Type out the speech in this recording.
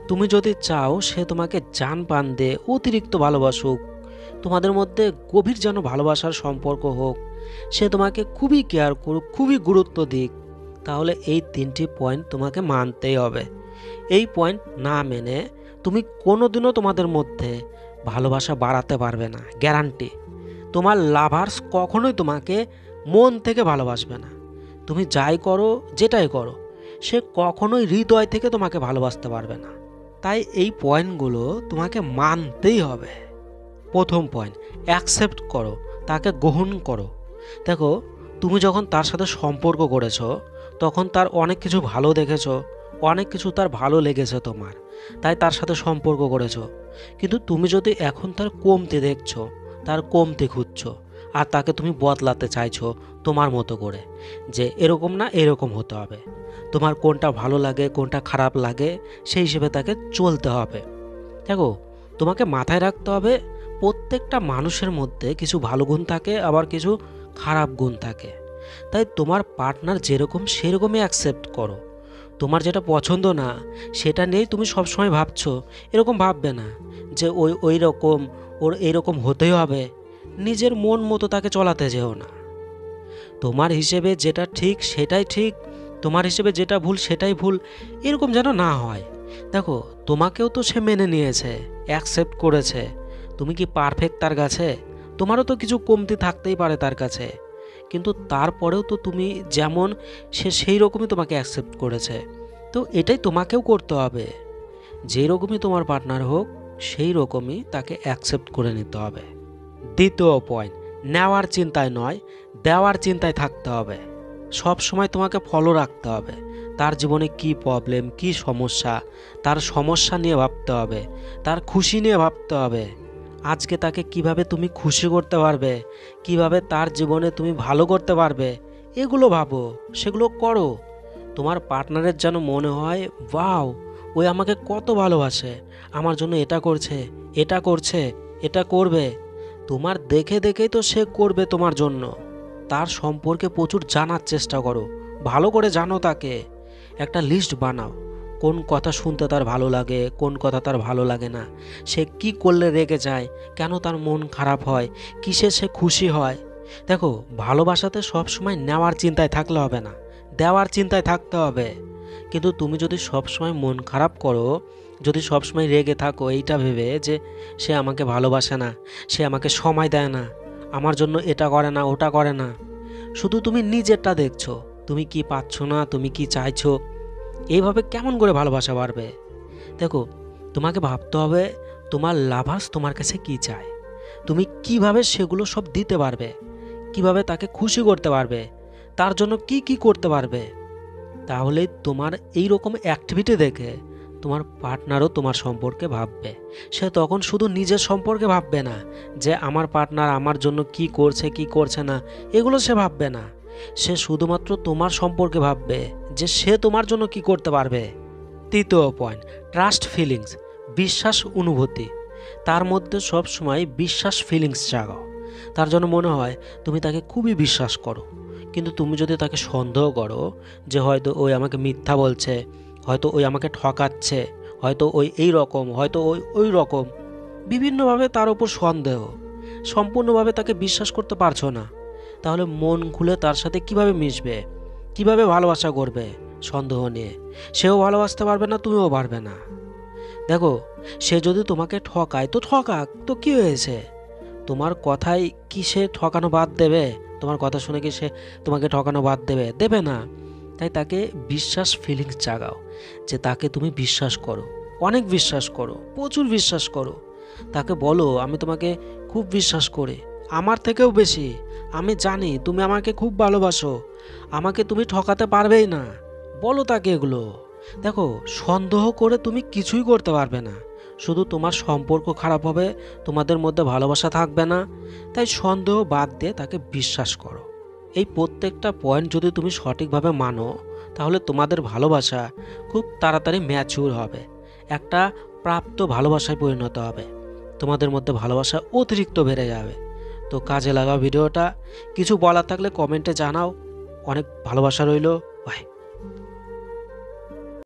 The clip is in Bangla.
তুমি যদি চাও সে তোমাকে জান প্রাণ দিয়ে অতিরিক্ত ভালোবাসুক, তোমাদের মধ্যে গভীর যেন ভালোবাসার সম্পর্ক হোক, সে তোমাকে খুবই কেয়ার করুক, খুবই গুরুত্ব দিক, তাহলে এই 3টি পয়েন্ট তোমাকে মানতেই হবে। এই পয়েন্ট না মেনে তুমি কোনোদিনও তোমাদের মধ্যে ভালোবাসা বাড়াতে পারবে না, গ্যারান্টি। তোমার লাভার্স কখনোই তোমাকে মন থেকে ভালোবাসবে না। তুমি যাই করো, যেটাই করো, সে কখনোই হৃদয় থেকে তোমাকে ভালোবাসতে পারবে না। তাই এই পয়েন্টগুলো তোমাকে মানতেই হবে। প্রথম পয়েন্ট, অ্যাকসেপ্ট করো, তাকে গ্রহণ করো। দেখো, তুমি যখন তার সাথে সম্পর্ক করেছো তখন তার অনেক কিছু ভালো দেখেছো, অনেক কিছু তার ভালো লেগেছে তোমার, তাই তার সাথে সম্পর্ক করেছো। কিন্তু তুমি যদি এখন তার কমতি দেখছো, তার কমতি খুঁজছো, আর তাকে তুমি বদলাতে চাইছো তোমার মতো করে, যে এরকম না এরকম হতে হবে, তোমার কোনটা ভালো লাগে কোনটা খারাপ লাগে সেই হিসেবে তাকে চলতে হবে। দেখো, তোমাকে মাথায় রাখতে হবে প্রত্যেকটা মানুষের মধ্যে কিছু ভালো গুণ থাকে, আবার কিছু খারাপ গুণ থাকে। তাই তোমার পার্টনার যেরকম সেরকমই অ্যাকসেপ্ট করো। তোমার যেটা পছন্দ না সেটা নিয়েই তুমি সবসময় ভাবছো, এরকম ভাববে না যে ওই রকম, ওর এইরকম হতেই হবে। নিজের মন মতো তাকে চলাতে যেও না। তোমার হিসেবে যেটা ঠিক সেটাই ঠিক, তোমার হিসেবে যেটা ভুল সেটাই ভুল, এরকম যেন না হয়। দেখো, তোমাকেও তো সে মেনে নিয়েছে, অ্যাকসেপ্ট করেছে। তুমি কি পারফেক্ট তার কাছে? তোমারও তো কিছু কমতি থাকতেই পারে তার কাছে, কিন্তু তারপরেও তো তুমি যেমন, সে সেই রকমই তোমাকে অ্যাকসেপ্ট করেছে। তো এটাই তোমাকেও করতে হবে, যেই রকমই তোমার পার্টনার হোক সেই রকমই তাকে অ্যাকসেপ্ট করে নিতে হবে। দ্বিতীয় পয়েন্ট, নেওয়ার চিন্তায় নয়, দেওয়ার চিন্তায় থাকতে হবে। সব সময় তোমাকে ফলো রাখতে হবে। তার জীবনে কি প্রবলেম, কি সমস্যা, তার সমস্যা নিয়ে ভাবতে হবে, তার খুশি নিয়ে ভাবতে হবে। আজকে তাকে কিভাবে তুমি খুশি করতে পারবে, কিভাবে তার জীবনে তুমি ভালো করতে পারবে, এগুলো ভাবো, সেগুলো করো। তোমার পার্টনারের যেন মনে হয়, ওয়াও, ওই আমাকে কত ভালোবাসে, আমার জন্য এটা করছে, এটা করছে, এটা করবে। তোমার দেখে দেখেই তো সে করবে তোমার জন্য। তার সম্পর্কে প্রচুর জানার চেষ্টা করো, ভালো করে জানো তাকে। একটা লিস্ট বানাও, কোন কথা শুনতে তার ভালো লাগে, কোন কথা তার ভালো লাগে না, সে কি করলে রেগে যায়, কেন তার মন খারাপ হয়, কিসে সে খুশি হয়। দেখো, ভালোবাসাতে সবসময় নেওয়ার চিন্তায় থাকলে হবে না, দেওয়ার চিন্তায় থাকতে হবে। কিন্তু তুমি যদি সবসময় মন খারাপ করো, যদি সবসময় রেগে থাকো এইটা ভেবে যে সে আমাকে ভালোবাসে না, সে আমাকে সময় দেয় না, আমার জন্য এটা করে না ওটা করে না, শুধু তুমি নিজেরটা দেখছো, তুমি কি পাচ্ছ না, তুমি কি চাইছো, এইভাবে কেমন করে ভালোবাসা বাড়বে? দেখো, তোমাকে ভাবতে হবে তোমার লাভার্স তোমার কাছে কি চায়, তুমি কিভাবে সেগুলো সব দিতে পারবে, কিভাবে তাকে খুশি করতে পারবে, তার জন্য কি কি করতে পারবে। তাহলে তোমার এই রকম অ্যাক্টিভিটি দেখে তোমার পার্টনারও তোমার সম্পর্কে ভাববে। সে তখন শুধু নিজের সম্পর্কে ভাববে না যে আমার পার্টনার আমার জন্য কি করছে কি করছে না, এগুলো সে ভাববে না। সে শুধুমাত্র তোমার সম্পর্কে ভাববে যে সে তোমার জন্য কি করতে পারবে। তৃতীয় পয়েন্ট, ট্রাস্ট ফিলিংস, বিশ্বাস অনুভূতি। তার মধ্যে সব সময় বিশ্বাস ফিলিংস জাগাও। তার জন্য মনে হয় তুমি তাকে খুবই বিশ্বাস করো, কিন্তু তুমি যদি তাকে সন্দেহ করো যে হয়তো ওই আমাকে মিথ্যা বলছে, হয়তো ওই আমাকে ঠকাচ্ছে, হয়তো ওই এই রকম, হয়তো ওই ওই রকম, বিভিন্নভাবে তার উপর সন্দেহ, সম্পূর্ণভাবে তাকে বিশ্বাস করতে পারছো না, তাহলে মন খুলে তার সাথে কিভাবে মিশবে, কিভাবে ভালোবাসা করবে? সন্দেহ নিয়ে সেও ভালোবাসতে পারবে না, তুমিও পারবে না। দেখো, সে যদি তোমাকে ঠকায় তো ঠকাক, তো কি হয়েছে? তোমার কথায় কি সে ঠকানো বাদ দেবে? তোমার কথা শুনে কি সে তোমাকে ঠকানো বাদ দেবে? দেবে না। তাই তাকে বিশ্বাস ফিলিংস জাগাও, যে তাকে তুমি বিশ্বাস করো, অনেক বিশ্বাস করো, প্রচুর বিশ্বাস করো। তাকে বলো আমি তোমাকে খুব বিশ্বাস করি, আমার থেকেও বেশি, আমি জানি তুমি আমাকে খুব ভালোবাসো, আমাকে তুমি ঠকাতে পারবেই না। বলো তাকে এগুলো। দেখো, সন্দেহ করে তুমি কিছুই করতে পারবে না, শুধু তোমার সম্পর্ক খারাপ হবে, তোমাদের মধ্যে ভালোবাসা থাকবে না। তাই সন্দেহ বাদ দিয়ে তাকে বিশ্বাস করো। এই প্রত্যেকটা পয়েন্ট যদি তুমি সঠিকভাবে মানো, তাহলে তোমাদের ভালোবাসা খুব তাড়াতাড়ি ম্যাচিউর হবে, একটা প্রাপ্ত ভালোবাসায় পরিণত হবে, তোমাদের মধ্যে ভালোবাসা অতিরিক্ত বেড়ে যাবে। তো কাজে লাগাও ভিডিওটা। কিছু বলার থাকলে কমেন্টে জানাও। অনেক ভালোবাসা রইল। বাই।